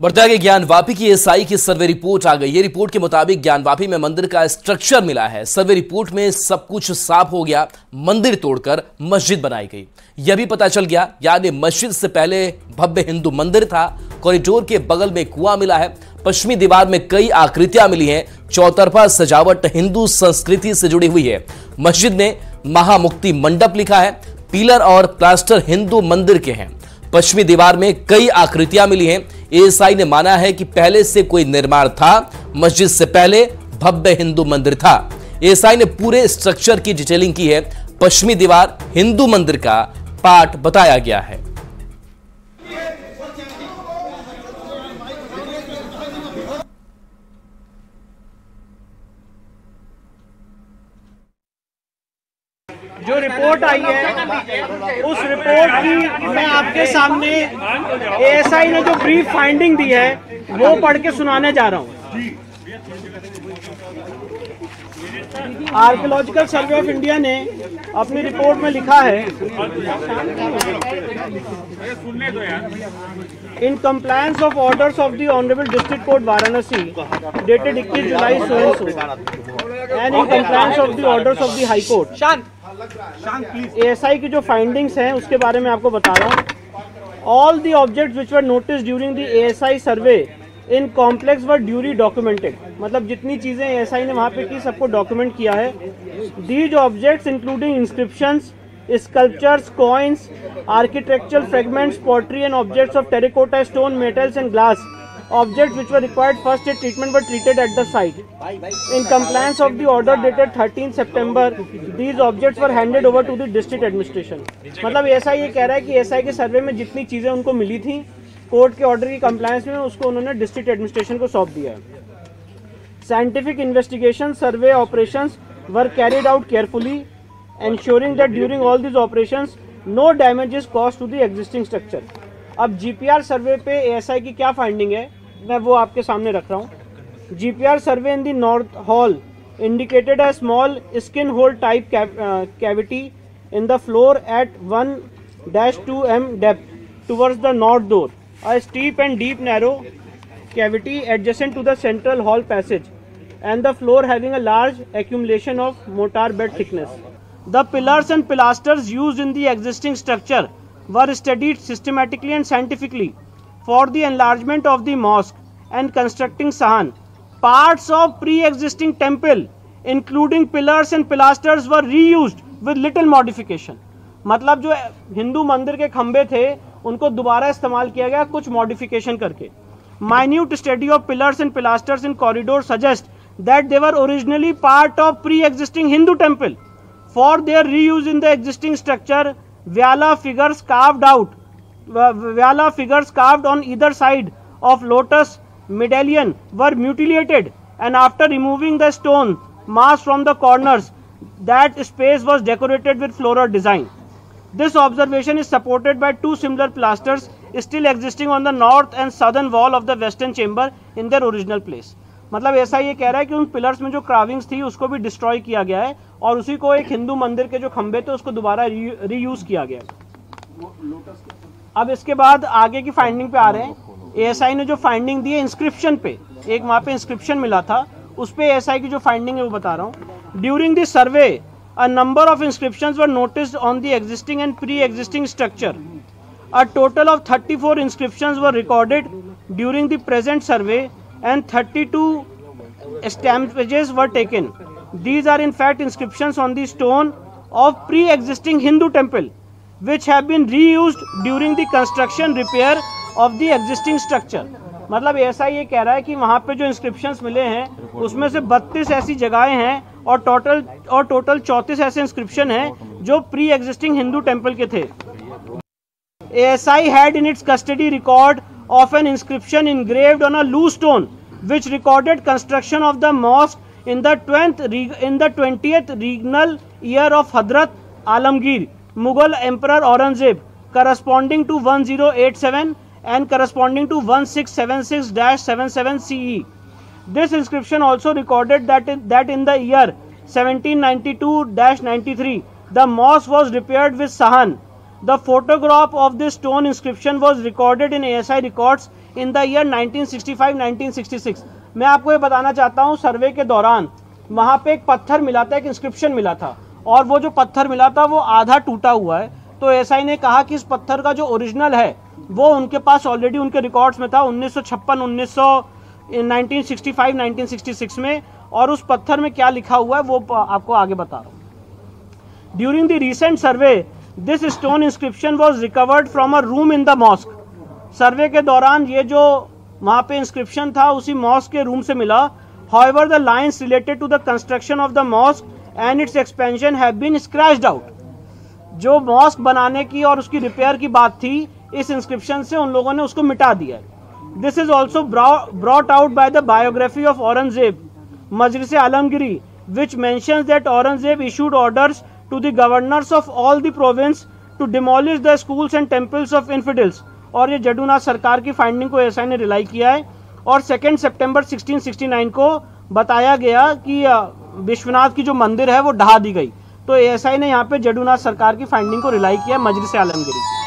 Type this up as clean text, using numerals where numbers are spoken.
बढ़ते आगे ज्ञानवापी की एसआई की सर्वे रिपोर्ट आ गई। ये रिपोर्ट के मुताबिक ज्ञानवापी में मंदिर का स्ट्रक्चर मिला है। सर्वे रिपोर्ट में सब कुछ साफ हो गया, मंदिर तोड़कर मस्जिद बनाई गई। यह भी पता चल गया, यानी मस्जिद से पहले भव्य हिंदू मंदिर था। कॉरिडोर के बगल में कुआं मिला है। पश्चिमी दीवार में कई आकृतियां मिली हैं। चौतरफा सजावट हिंदू संस्कृति से जुड़ी हुई है। मस्जिद में महामुक्ति मंडप लिखा है। पिलर और प्लास्टर हिंदू मंदिर के हैं। पश्चिमी दीवार में कई आकृतियां मिली हैं। एएसआई ने माना है कि पहले से कोई निर्माण था। मस्जिद से पहले भव्य हिंदू मंदिर था। एएसआई ने पूरे स्ट्रक्चर की डिटेलिंग की है। पश्चिमी दीवार हिंदू मंदिर का पार्ट बताया गया है। जो रिपोर्ट आई है उस रिपोर्ट की मैं आपके सामने एएसआई ने जो ब्रीफ फाइंडिंग दी है वो पढ़ के सुनाने जा रहा हूँ। आर्कियोलॉजिकल सर्वे ऑफ इंडिया ने अपनी रिपोर्ट में लिखा है, in compliance of orders of the honourable district court Varanasi dated 21 July so and in compliance of the orders of the high court. ASI की जो फाइंडिंग्स हैं उसके बारे में आपको बता रहा हूँ। All the objects which were notice during the ASI survey in complex were ड्यूरी documented. मतलब जितनी चीजें एएसआई ने वहां पे की सबको डॉक्यूमेंट किया है। These objects including inscriptions, sculptures, coins, architectural fragments, pottery and objects of terracotta, stone, metals and glass objects which were required first aid treatment were treated at the site. In compliance of the order dated 13 September, these objects were handed over to the district administration. मतलब ऐसा ये कह रहा है कि SI के सर्वे में जितनी चीजें उनको मिली थी कोर्ट के ऑर्डर की कंप्लायंस में, उसको उन्होंने डिस्ट्रिक्ट एडमिनिस्ट्रेशन को सौंप दिया है। Scientific investigation, survey operations were carried out carefully, ensuring that during all these operations no damage is caused to the existing structure. अब जीपीआर सर्वे पे एएसआई की क्या फाइंडिंग है मैं वो आपके सामने रख रहा हूँ। GPR survey in the north hall indicated a small skin hole type cavity in the floor at 1-2 m depth towards the north door, a steep and deep narrow cavity adjacent to the central hall passage and the floor having a large accumulation of mortar bed thickness. The pillars and pilasters used in the existing structure were studied systematically and scientifically for the enlargement of the mosque and constructing sahan. Parts of pre-existing temple including pillars and pilasters were reused with little modification. मतलब जो हिंदू मंदिर के खंबे थे उनको दोबारा इस्तेमाल किया गया कुछ मॉडिफिकेशन करके। Minute study of pillars and pilasters in corridor suggest that they were originally part of pre-existing Hindu temple. For their reuse in the existing structure, Vyala figures carved on either side of lotus medallion were mutilated, and after removing the stone mass from the corners, that space was decorated with floral design. This observation is supported by two similar pilasters still existing on the north and southern wall of the western chamber in their original place. मतलब ऐसा ये कह रहा है कि उन pillars में जो क्राविंग्स थी उसको भी डिस्ट्रॉय किया गया है और उसी को एक हिंदू मंदिर के जो खंबे थे उसको दोबारा रीयूज किया गया है। अब इसके बाद आगे की फाइंडिंग पे आ रहे हैं। एएसआई ने जो फाइंडिंग दी है इंस्क्रिप्शन पे, एक वहाँ पे इंस्क्रिप्शन मिला था, उस पे एएसआई की जो फाइंडिंग है वो बता रहा हूँ। During this survey a number of inscriptions were noticed on the existing and pre existing structure. A total of 34 inscriptions were recorded during the present survey and 32 stampages were taken. These are in fact inscriptions on the stone of pre-existing Hindu temple which have been reused during the construction repair of the existing structure. मतलब ऐसा ये कह रहा है कि वहाँ पे जो इंस्क्रिप्शंस मिले हैं उसमें से 32 ऐसी जगहें हैं और टोटल 34 ऐसे इंस्क्रिप्शन हैं जो प्री एग्जिस्टिंग हिंदू टेम्पल के थे। ASI had in its custody record of an inscription engraved on a loose stone which recorded construction of the mosque in the 20th regnal year of Hadrat Alamgir, Mughal Emperor Aurangzeb, corresponding to 1087 and corresponding to 1676-77 CE. This inscription also recorded that in the year 1792-93 the mosque was repaired with sahan. The photograph of this stone inscription was recorded in ASI records in the year 1965-1966। मैं आपको ये बताना चाहता हूँ, सर्वे के दौरान वहाँ पे एक पत्थर मिला था, एक इंस्क्रिप्शन मिला था, और वो जो पत्थर मिला था वो आधा टूटा हुआ है। तो एसआई ने कहा कि इस पत्थर का जो ओरिजिनल है वो उनके पास ऑलरेडी उनके रिकॉर्ड्स में था 1965-1966 में, और उस पत्थर में क्या लिखा हुआ है वो आपको आगे बता रहा हूँ। During the recent survey this stone inscription was recovered from a room in the mosque. Survey के दौरान ये जो वहाँ पे इंस्क्रिप्शन था उसी मॉस्क के रूम से मिला। However, the lines related to the construction of the mosque and its expansion have been scratched out। जो मॉस्क बनाने की और उसकी रिपेयर की बात थी, इस इंस्क्रिप्शन से उन लोगों ने उसको मिटा दिया। This is also brought out by the biography of Aurangzeb Majlis Alamgiri, which mentions that Aurangzeb issued orders to the governors of all the provinces to demolish the schools and temples of infidels. और ये जडूनाथ सरकार की फाइंडिंग को एसआई ने rely किया है, और 2 सितंबर 1669 को बताया गया कि विश्वनाथ की जो मंदिर है वो ढहा दी गई। तो एएसआई ने यहाँ पे जडूनाथ सरकार की फाइंडिंग को रिलाई किया मजलिस आलमगिरी।